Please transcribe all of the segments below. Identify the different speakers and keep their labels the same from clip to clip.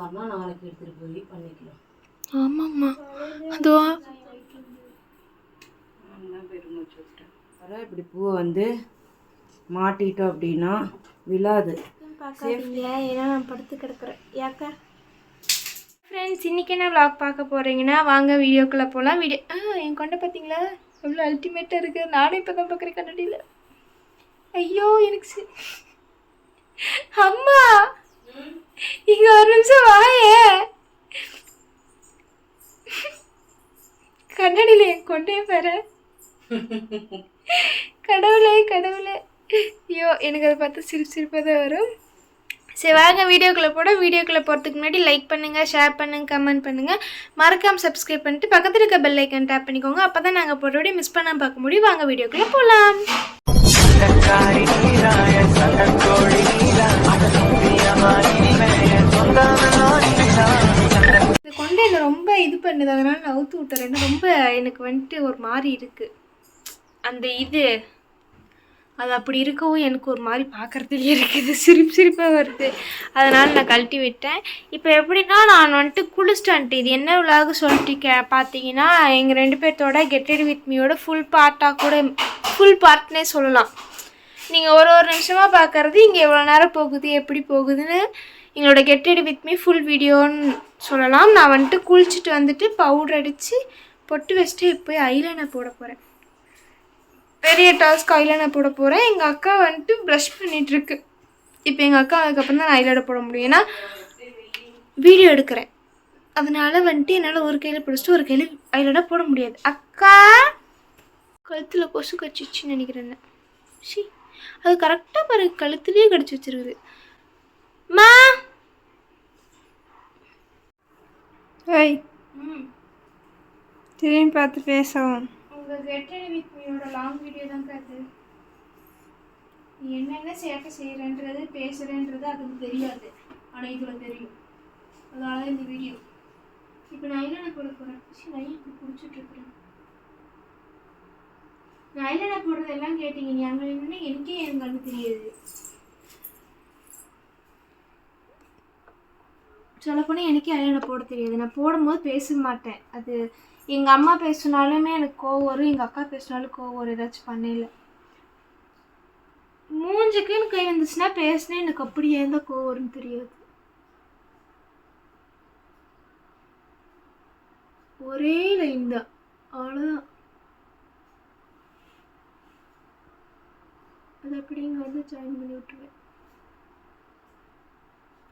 Speaker 1: ஊனார்னா நாளைக்கு எடுத்துகிட்டு போய் பண்ணிக்கலாம்.
Speaker 2: ஆமாம்மா அதுவா
Speaker 1: பெருமூச்சு விட்டேன். அதான் இப்படி பூவை வந்து மாட்டிட்டோம் அப்படின்னா விழாது.
Speaker 2: பார்க்காதீங்க, ஏன்னா நான் படுத்து கிடக்குறேன். ஏக்கா ஃப்ரெண்ட்ஸ், இன்றைக்கி என்ன விளாக் பார்க்க போகிறீங்கன்னா வாங்க வீடியோக்குள்ளே போகலாம். என் கொண்டை பார்த்தீங்களா எவ்வளோ அல்டிமேட்டாக இருக்குது. நானும் இப்போ தான் பார்க்குறேன் கண்ணாடியில். ஐயோ எனக்கு அம்மா இங்கே ஒரு நிமிஷம் வாயே. கண்ணாடியில் என் கொண்டையே பாரு. கடவுளே கடவுளே, ஐயோ எனக்கு அதை பார்த்து சிரிப்பாக தான் வரும். சரி வாங்க வீடியோக்குள்ளே போகிறதுக்கு முன்னாடி லைக் பண்ணுங்கள், ஷேர் பண்ணுங்கள், கமெண்ட் பண்ணுங்கள், மறக்காமல் சப்ஸ்கிரைப் பண்ணிட்டு பக்கத்தில் இருக்க பெல் ஐக்கன் டேப் பண்ணிக்கோங்க. அப்போ தான் நாங்கள் போகிற வீடியோ மிஸ் பண்ணாமல் பார்க்க முடியும். வாங்க வீடியோக்குள்ளே போகலாம். இது கொண்டு என்னை ரொம்ப இது பண்ணுது, அதனால் நான் அவுத்து விட்டுறேன். ரொம்ப எனக்கு வந்துட்டு ஒரு மாதிரி இருக்குது அந்த இது. அது அப்படி இருக்கவும் எனக்கு ஒரு மாதிரி பார்க்குறதுலேயே இருக்குது, சிரிப்பாக வருது. அதனால் நான் கழட்டி விட்டேன். இப்போ எப்படின்னா நான் வந்துட்டு குளிச்சுட்டு வந்துட்டு இது என்ன விலாக சொல்லிட்டு பார்த்தீங்கன்னா எங்கள் 2 பேர்த்தோட கெட் ரெடி வித் மீயோட ஃபுல் பார்ட்னே சொல்லலாம். நீங்கள் ஒரு நிமிஷமாக பார்க்குறது இங்கே எவ்வளோ நேரம் போகுது எப்படி போகுதுன்னு எங்களோட get ready with me full வீடியோன்னு சொல்லலாம். நான் வந்துட்டு குளிச்சுட்டு வந்துட்டு பவுடர் அடித்து பொட்டு வச்சுட்டு இப்போ ஐலைனர் போட போகிறேன். பெரிய டாஸ்க் ஐலைனர் போட போகிறேன். எங்கள் அக்கா வந்துட்டு ப்ரஷ் பண்ணிகிட்ருக்கு. இப்போ எங்கள் அக்கா அதுக்கப்புறம் தான் நான் ஐலைனர் போட முடியும், ஏன்னா வீடியோ எடுக்கிறேன். அதனால் வந்துட்டு என்னால் ஒரு கையில் பிடிச்சிட்டு ஒரு கையில் ஐலைனர் போட முடியாது. அக்கா கழுத்தில் கொசு கடிச்சிச்சின்னு நினைக்கிறேன். அது கரெக்டாக பாரு, கழுத்துலேயே கடிச்சு வச்சிருக்குது. மா
Speaker 3: ஏய் திரும்பி பார்த்து பேசவும்.
Speaker 2: உங்கள் கெட் ரெடி வித் மீயோட லாங் வீடியோ தான் அது. நீ என்னென்ன சேட்டை செய்கிறேன்றது பேசுகிறேன்றது அதுக்கு தெரியாது, ஆனால் இதில் தெரியும். அதனால தான் இந்த வீடியோ. இப்போ நான் ஐலைனர் போட போகிறேன். நான் இப்படி பிடிச்சிட்ருக்குறேன். நான் ஐலைனர் போடுறதெல்லாம் கேட்டீங்க, நீ அங்கே நின்று எனக்கே என் கண்ணு தெரியாது. சொல்லப்போனால் எனக்கே ஐலைனர் போட தெரியாது. நான் போடும்போது பேச மாட்டேன். அது எங்கள் அம்மா பேசினாலுமே எனக்கு கோவம் வரும், எங்கள் அக்கா பேசினாலும் கோவம் வரும். ஏதாச்சும் பண்ணல மூஞ்சுக்குன்னு கை வந்துச்சுன்னா பேசினேன் எனக்கு அப்படியே இருந்தால் கோவம் வரும்னு தெரியாது. ஒரே லைன் தான், அவ்வளோதான். அது அப்படி இங்கே வந்து ஜாயின் பண்ணி விட்டுருவேன்.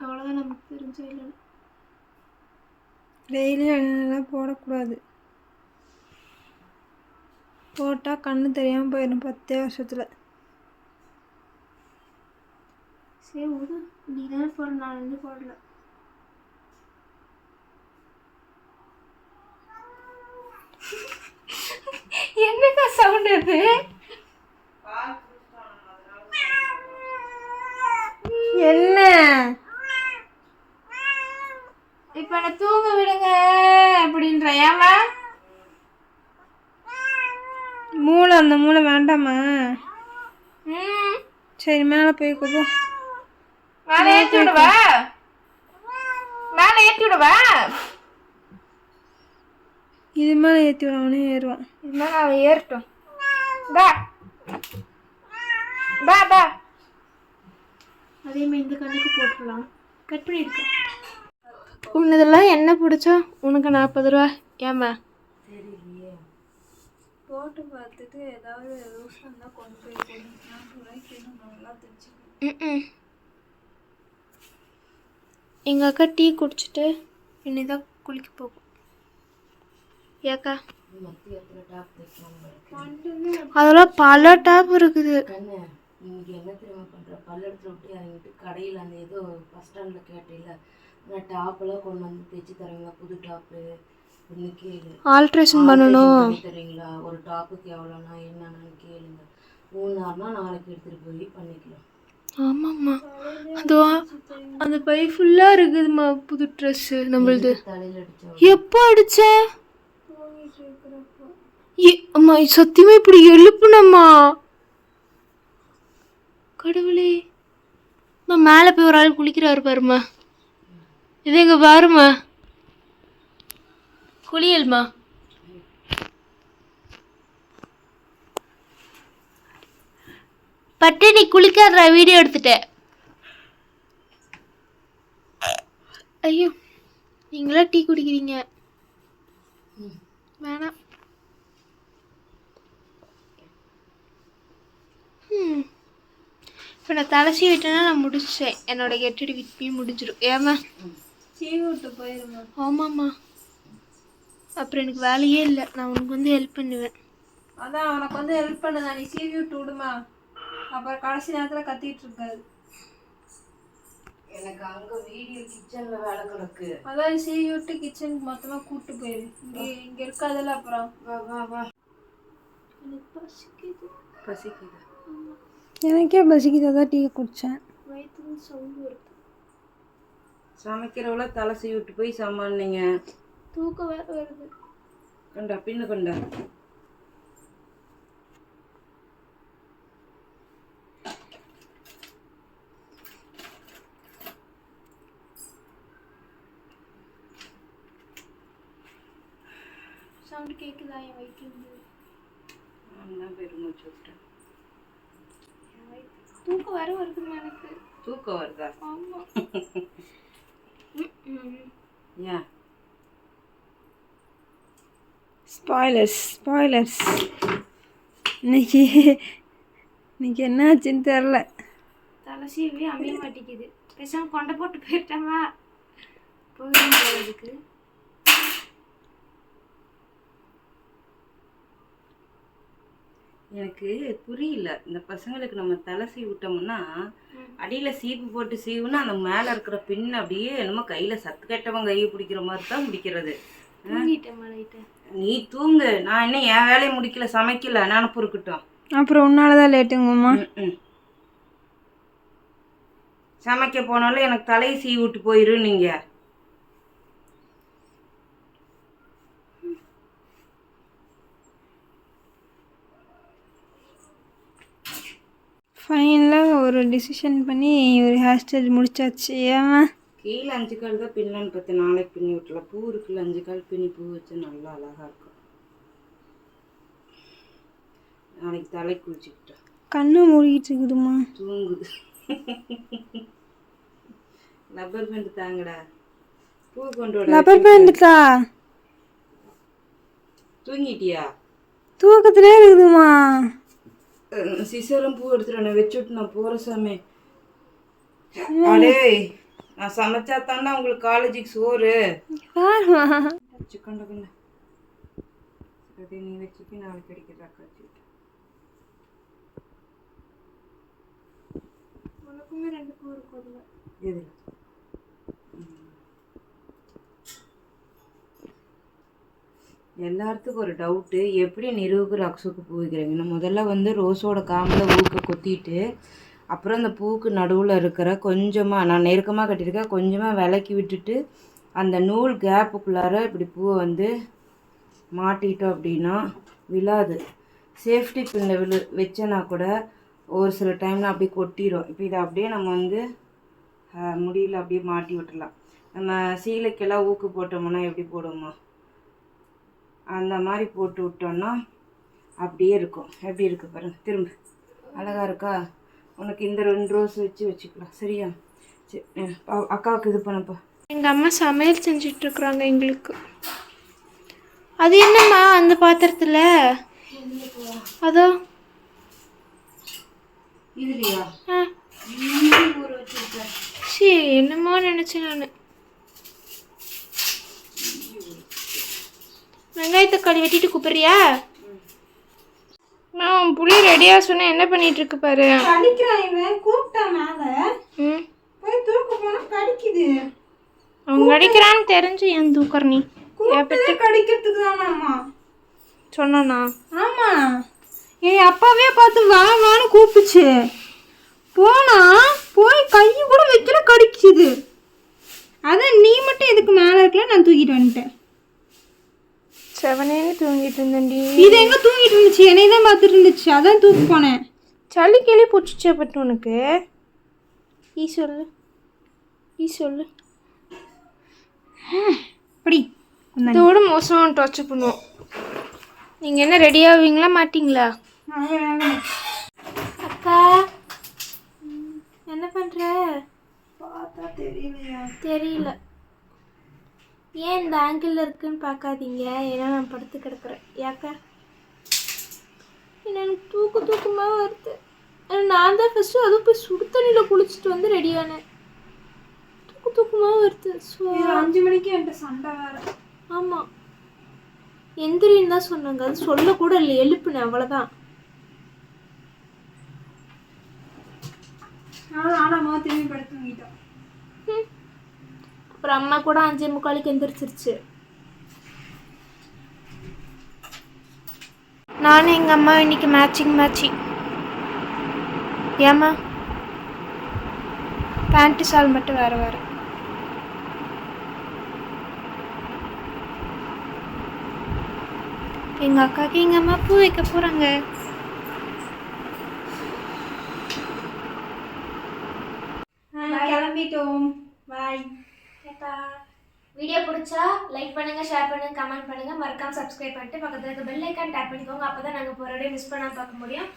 Speaker 2: அவ்வளோதான் நமக்கு தெரிஞ்ச இல்லைன்னு.
Speaker 3: டெய்லி ஐலைனர்லாம் போடக்கூடாது. போட்டால் கண்ணு தெரியாமல் போயிடும் 10 வருஷத்தில்.
Speaker 2: சரி விடு, நீ தானே போட, நான் வந்து போடல. என்னக்கா சவுண்ட் அது?
Speaker 3: என்ன
Speaker 2: இப்போ என்ன தூங்க விடுங்க அப்படின்ற ஏமா?
Speaker 3: மூளை அந்த மூளை வேண்டாமா? சரி மேலே போய் போ.
Speaker 2: மேலே ஏற்றி விடுவா, மேலே ஏற்றி விடுவா.
Speaker 3: இது மேலே ஏற்றி விடாமனே ஏறுவான்.
Speaker 2: இது மேலே அவன் ஏறட்டும். பா பா பா. அதே மாதிரி இந்த கண்ணுக்கு போட்டுடலாம். கட் பண்ணியிருக்கேன். உன்னதெல்லாம் என்ன பிடிச்சா உனக்கு 40 ரூபா. ஏம்மா
Speaker 1: தெரியலையே,
Speaker 3: போட்டு பார்த்துட்டு ஏதாவது லூஸ் இருந்தால் கொண்டு போய் போடுங்க. 40 ரூபாய்க்கு நல்லா தைச்சிக்கணும்.
Speaker 2: எங்கள் அக்கா டீ குடிச்சிட்டு இனிதான் குளிக்க போகும். ஏக்கா அதெல்லாம் பல டாப் இருக்குது.
Speaker 1: இன்னைக்கு என்ன தெரியுமா பண்ணுற, பல்லடத்தில் விட்டு இறங்கிட்டு கடையில் அந்த ஏதோ பஸ் ஸ்டாண்டில் கேட்டில அந்த டாப்பெல்லாம் கொண்டு வந்து தைச்சி தருவீங்களா, புது டாப்பு ஒன்று கேளு.
Speaker 2: ஆல்ட்ரேஷன் பண்ணணும்
Speaker 1: தருவீங்களா, ஒரு டாப்புக்கு எவ்வளோனா என்னன்னு கேளுங்க. ஊனார்னா நாளைக்கு எடுத்துகிட்டு போய் பண்ணிக்கலாம்.
Speaker 2: ஆமாம்மா அதுவா அந்த பை ஃபுல்லாக இருக்குதும்மா புது ட்ரெஸ்ஸு நம்மளுது.
Speaker 1: தலையில் அடித்தோம்.
Speaker 2: எப்போ அடித்தேன்? அம்மா சத்தியமா இப்படி எழுப்புனம்மா. கடவுளே, மேலே போய் ஒரு ஆள் குளிக்கிறாரு பாருமா. இது எங்க பாருமா குளியல்மா. பட்டு நீ குளிக்காத வீடியோ எடுத்துட்டேன். ஐயோ நீங்களா டீ குடிக்கிறீங்க வேணாம். இப்போ நான் தலை சீவிட்டேன்னா நான் முடிச்சேன். என்னோட கெட்டடி விட்பியும் முடிஞ்சிடும். ஏமா
Speaker 3: சீவி விட்டு போயிருமா.
Speaker 2: ஆமாம்மா அப்புறம் எனக்கு வேலையே இல்லை. நான் உனக்கு வந்து ஹெல்ப் பண்ணுவேன்.
Speaker 3: அதான் உனக்கு வந்து ஹெல்ப் பண்ணுதா, நீ சீவி விட்டு விடுமா. அப்புறம் கடைசி நேரத்தில் கத்திட்டு இருக்காது.
Speaker 1: எனக்கு அங்கே வீடியோ கிச்சனில் வேலை கிடக்கு.
Speaker 3: அதான் சீவி விட்டு கிச்சனுக்கு மொத்தமாக கூப்பிட்டு போயிரு. இங்கே இருக்காதுல்ல. அப்புறம்
Speaker 1: வா வா வா.
Speaker 3: எனக்கு பசிக்குது.
Speaker 1: பசிக்குது.
Speaker 3: எனக்கே பசிக்குது. அதான் டீ குடித்தேன்.
Speaker 2: வயிற்று சவுண்டு வருது.
Speaker 1: சமைக்கிறவள தலை சீவி விட்டு போய் சமாளிங்க.
Speaker 2: தூக்கம் வேறு வருது.
Speaker 1: கொண்டா பின்னு கொண்டா.
Speaker 2: சவுண்டு கேட்குதா என் வயிற்றுலேருந்து?
Speaker 1: நான் பெருமூச்சு விட்டேன்.
Speaker 2: தூக்கம் வேறு வருதுமா எனக்கு.
Speaker 1: தூக்கம் வருதா?
Speaker 2: ஆமாம்.
Speaker 1: ஏன்?
Speaker 3: ஸ்பாய்லர்ஸ் இன்னைக்கு என்னாச்சுன்னு தெரில.
Speaker 2: தலை சீவி அமைய மாட்டேங்குது. பேசாமல் கொண்டை போட்டு போயிட்டாமா போகிறதுக்கு.
Speaker 1: எனக்கு புரியல. இந்த பசங்களுக்கு நம்ம தலை சீவி விட்டோம்னா அடியில் சீப்பு போட்டு சீவுனா அந்த மேலே இருக்கிற பின் அப்படியே என்னமோ கையில் சத்து கட்டவன் கையை பிடிக்கிற மாதிரி தான் பிடிக்கிறது. நீ தூங்கு. நான் இன்னும் என் வேலையை முடிக்கல, சமைக்கல. நினப்பு இருக்கட்டும்.
Speaker 3: அப்புறம் உன்னாலதான் லேட்டுங்கம்மா.
Speaker 1: சமைக்க போனாலும் எனக்கு தலையை சீவி விட்டு போயிரு. நீங்க
Speaker 3: ஃபைனலாக ஒரு டிசிஷன் பண்ணி ஒரு ஹேர் ஸ்டைல் முடிச்சாச்சு. ஏமா
Speaker 1: கீழே 5 கால் தான் பின்னன்னு பார்த்து நாளைக்கு பின்னி விட்டலாம். பூ இருக்குல்ல 5 கால் பின்னி பூ வச்சு நல்லா அழகாக இருக்கும். நாளைக்கு தலை குளிச்சுக்கிட்டேன்.
Speaker 3: கண்ணு மூடிக்கிட்டு இருக்குதுமா.
Speaker 1: தூங்குது. ரப்பர் பேண்ட் தாங்கடா. பூ கொண்டு வர.
Speaker 3: ரப்பர் பேண்டுக்கா?
Speaker 1: தூங்கிட்டியா?
Speaker 3: தூக்கத்திலே இருக்குதுமா.
Speaker 1: சிசரும் பூ எடுத்துட்டு நான் வச்சுட்டு நான் போகிற சாமி. அடே நான் சமைச்சா தாண்டா உங்களுக்கு காலேஜுக்கு சோறு. சிக்கன் கண்ணு அதே நீ வச்சுக்கி நாளைக்கு கிடைக்கிறா காய்ச்சி.
Speaker 2: உனக்குமே 2 பூ இருக்கும்.
Speaker 1: எது? எல்லாத்துக்கும் ஒரு டவுட்டு, எப்படி நிறுவுக்கு ரக்ஸுக்கு பூ வைக்கிறீங்கன்னா முதல்ல வந்து ரோஸோட காம்பில் ஊக்க கொத்திட்டு அப்புறம் அந்த பூவுக்கு நடுவில் இருக்கிற கொஞ்சமாக நான் நெருக்கமாக கட்டியிருக்கேன் கொஞ்சமாக விலக்கி விட்டுட்டு அந்த நூல் கேப்புக்குள்ளார இப்படி பூவை வந்து மாட்டிட்டோம் அப்படின்னா விழாது. சேஃப்டி பின்னில் வச்சேன்னா கூட ஒரு சில டைமில் அப்படியே கொட்டிடும். இப்போ இதை அப்படியே நம்ம வந்து முடியில் அப்படியே மாட்டி விட்டுடலாம். நம்ம சீலைக்கெல்லாம் ஊக்கு போட்டோம்னா எப்படி போடுவோமோ அந்த மாதிரி போட்டு விட்டோன்னா அப்படியே இருக்கும். எப்படி இருக்குது பாருங்கள். திரும்ப அழகாக இருக்கா? உனக்கு இந்த 2 ரோஸ் வச்சுக்கலாம். சரியா? சரி அக்காவுக்கு இது பண்ணப்பா.
Speaker 2: எங்கள் அம்மா சமையல் செஞ்சிட்ருக்குறாங்க எங்களுக்கு. அது என்னம்மா அந்த பாத்திரத்தில்? அதோ
Speaker 1: இதுலையா?
Speaker 2: சரி என்னமோ நினச்சேன் நான். வெங்காயத்தை தக்காளி வெட்டிட்டு கூப்பிட்றியா? நான் புளி ரெடியாக சொன்னேன். என்ன பண்ணிட்டு இருக்கு பாரு.
Speaker 3: கடிக்கிறான் இவன். கூப்பிட்டா மேலே போய் தூக்க போனால் கடிக்குது.
Speaker 2: அவன் கடிக்கிறான்னு தெரிஞ்சு என் தூக்கர் நீ
Speaker 3: கடிக்கிறதுக்கு தானாம்மா
Speaker 2: சொன்னானா?
Speaker 3: ஆமாம் என் அப்பாவே பார்த்து வா வான்னு கூப்பிடுச்சு. போனா போய் கையை கூட வைக்கல கடிக்குது. அதான் நீ மட்டும் எதுக்கு மேலே இருக்கல நான் தூக்கிட்டு வந்துட்டேன்.
Speaker 2: 7 தூங்கிட்டு இருந்தேன்டி.
Speaker 3: இது எங்கே தூங்கிட்டு இருந்துச்சு? என்னைய தான் பார்த்துட்டு இருந்துச்சு. அதான் தூக்கி போனேன்.
Speaker 2: சளி கிளி பிடிச்சிச்சா பட்டு உனக்கு? ஈ சொல்லு.
Speaker 3: இப்படி
Speaker 2: இதோட மோசம் டார்ச்சர் பண்ணுவோம். நீங்கள் என்ன ரெடி ஆவீங்களா மாட்டிங்களா? அக்கா என்ன பண்ணுற?
Speaker 3: பார்த்தா தெரியலையா?
Speaker 2: தெரியல. ஏன் இந்த ஆங்கிளில் இருக்குன்னு பார்க்காதீங்க, ஏன்னா நான் படுத்து கிடக்குறேன். ஏக்கா எனக்கு தூக்கமாக வருது. நான் தான் ஃபஸ்ட்டு அதுவும் போய் சுடு தண்ணியில் குளிச்சுட்டு வந்து ரெடியானேன். தூக்கமாக வருது. ஸோ
Speaker 3: 5 மணிக்கு என்கிட்ட சண்டை வேறு.
Speaker 2: ஆமாம், எந்திரின்னு தான் சொன்னாங்க. அது சொல்லக்கூட இல்லை, எழுப்புனேன் அவ்வளோதான்.
Speaker 3: ஆனாமா திரும்பி படுத்து தூங்கிட்டோம்.
Speaker 2: அப்புறம் அம்மா கூட 5:45 எந்திரிச்சிருச்சு. நானும் எங்கள் அம்மா இன்னைக்கு மேட்சிங். ஏம்மா பேண்ட்டு சால் மட்டும் வேறு. எங்கள் அக்காவுக்கு எங்கள் அம்மா பூ வைக்க போகிறாங்க.
Speaker 3: கிளம்பிட்டோம். பாய்.
Speaker 2: வீடியோ பிடிச்சா லைக் பண்ணுங்க, ஷேர் பண்ணுங்க, கமெண்ட் பண்ணுங்க, மறக்காம சப்ஸ்கிரைப் பண்ணிட்டு பக்கத்துல இருக்க பெல் ஐக்கான் டேப் பண்ணிக்கோங்க. அப்பதான் நாங்க போற வீடியோ மிஸ் பண்ணாம பார்க்க முடியும்.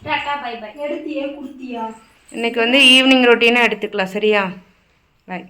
Speaker 2: Ta-ta bye bye.
Speaker 3: எடுத்தியே குடுத்தியா?
Speaker 1: இன்னைக்கு வந்து ஈவினிங் ரொட்டீனாக எடுத்துக்கலாம். சரியா? பாய்.